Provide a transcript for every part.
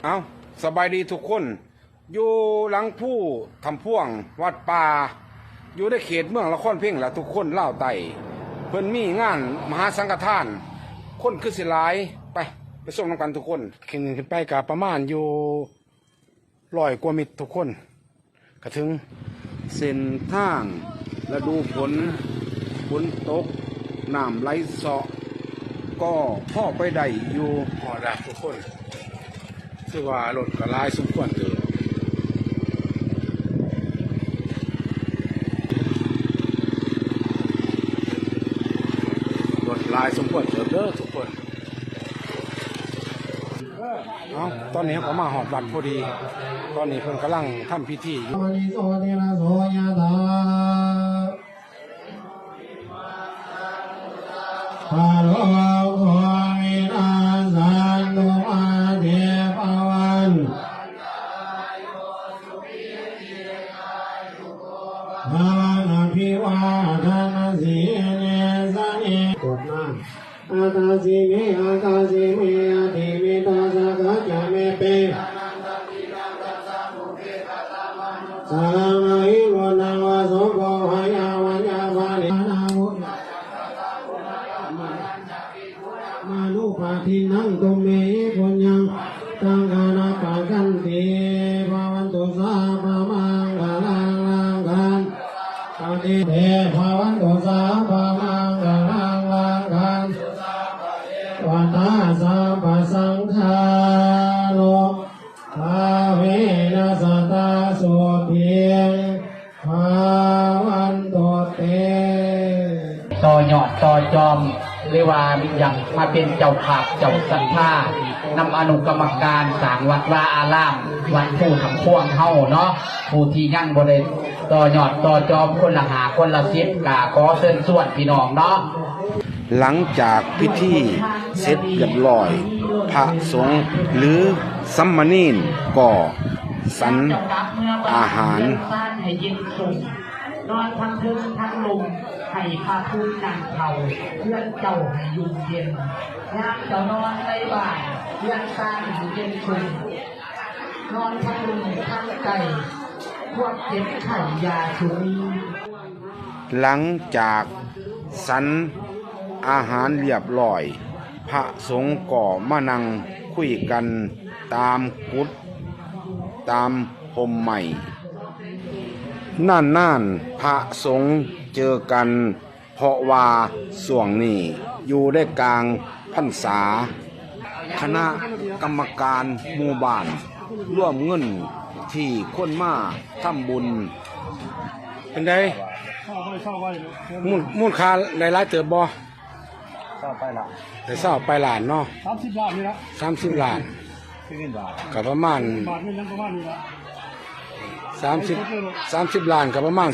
เอาสบายดีทุกคนอยู่หลังผู้คำพ่วงวัดป่าอยู่ในเขตเมืองละครเพ่งละทุกคนเล่าไต่เพิ่นมีงานมหาสังฆทานคนคือสิหลายไปส่งน้ำกันทุกคนขึ้นไปกับประมาณอยู่100 กว่ามิตรทุกคนก็ถึงเส้นทางฤดูฝนตกน้ำไหลเสาะก็พ่อไปได้อยู่พอได้ทุกคนคือว่ารถก็หลายสมควรเลยรถหลายสมควรเด้อทุกคนเอาตอนนี้ก็มาหอดบัตรพอดีตอนนี้เพิ่นกำลังทำพิธีอยู่พาโลโควินาสันตุมาเทปวันภาวนภิวาทนาสีเนสเนกดน้ำอาตาสีเมอาตาสีเมอาทิเมตาสักจาเมเปสามาหิโกนาวาโสโภหายาวัญญาภาลินาวุมานุปาทินังตุเมปุญญังตังกานาปะกันติภาวันตุสาภามังกาลังลังกันปฏิเทภาวันตุสาภามังกาลังลังกันวัฏฏาสัพพสังฆาโลภาเวนัสตาสุเพียงภาวันตุเตต่อยอดต่อจอมเรียกว่าอย่างมาเป็นเจ้าภาพเจ้าศรัทธานำอนุกรรมการสร้างวัดวาอารามวัดผู้ทำพ่วงเฮาเนาะผู้ที่ยั่งบริต่อยอดต่อจอมคนละหาคนละสิบกาขอเชิญส่วนพี่น้องเนาะหลังจากพิธีเสร็จเรียบร้อยพระสงฆ์หรือสัมมานีนก็สันอาหารให้เย็นสุ่มนอนทั้งทึงทั้งลมให้พาพื้นนั่งเข่าเพื่อนเจ้าให้ยุ่งเย็นยามเจ้านอนในบ้านเพื่อนสร้างให้เย็นสุ่มนอนทั้งลมทั้งไก่พวกเจ็บไข่ยาชุยหลังจากสันอาหารเรียบร้อยพระสงฆ์ก็มานั่งคุยกันตามกุฏตามพรมใหม่น่านพระสงฆ์เจอกันเพราะว่าส่วงนี้อยู่ได้กลางพรรษาคณะกรรมการหมู่บ้านร่วมเงินที่คนมาทำบุญเป็นไงมูลค่าหลายๆเติบบ่เศร้าไปละแต่เศร้าไปหลานเนาะ30 ล้านนี่ละ30 ล้านกับประมาณบาทนี่ยังประมาณนี้ละ30 ล้านกับประมาณ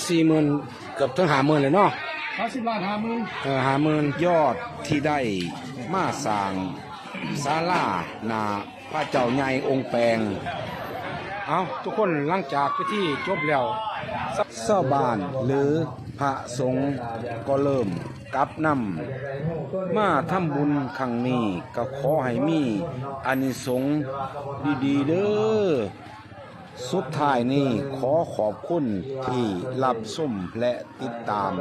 40,000เกือบถึง50,000เลยเนาะ30 ล้าน50,000 50,000ยอดที่ได้มาสร้างศาลาหน้าพระเจ้าใหญ่องค์แปลงเอาทุกคนหลังจากพิธีจบแล้วชาวบ้านหรือพระสงฆ์ก็เริ่มกลับนำมาทำบุญครั้งนี้ก็ขอให้มีอานิสงส์ดีๆเด้อสุดท้ายนี้ขอขอบคุณที่รับชมและติดตาม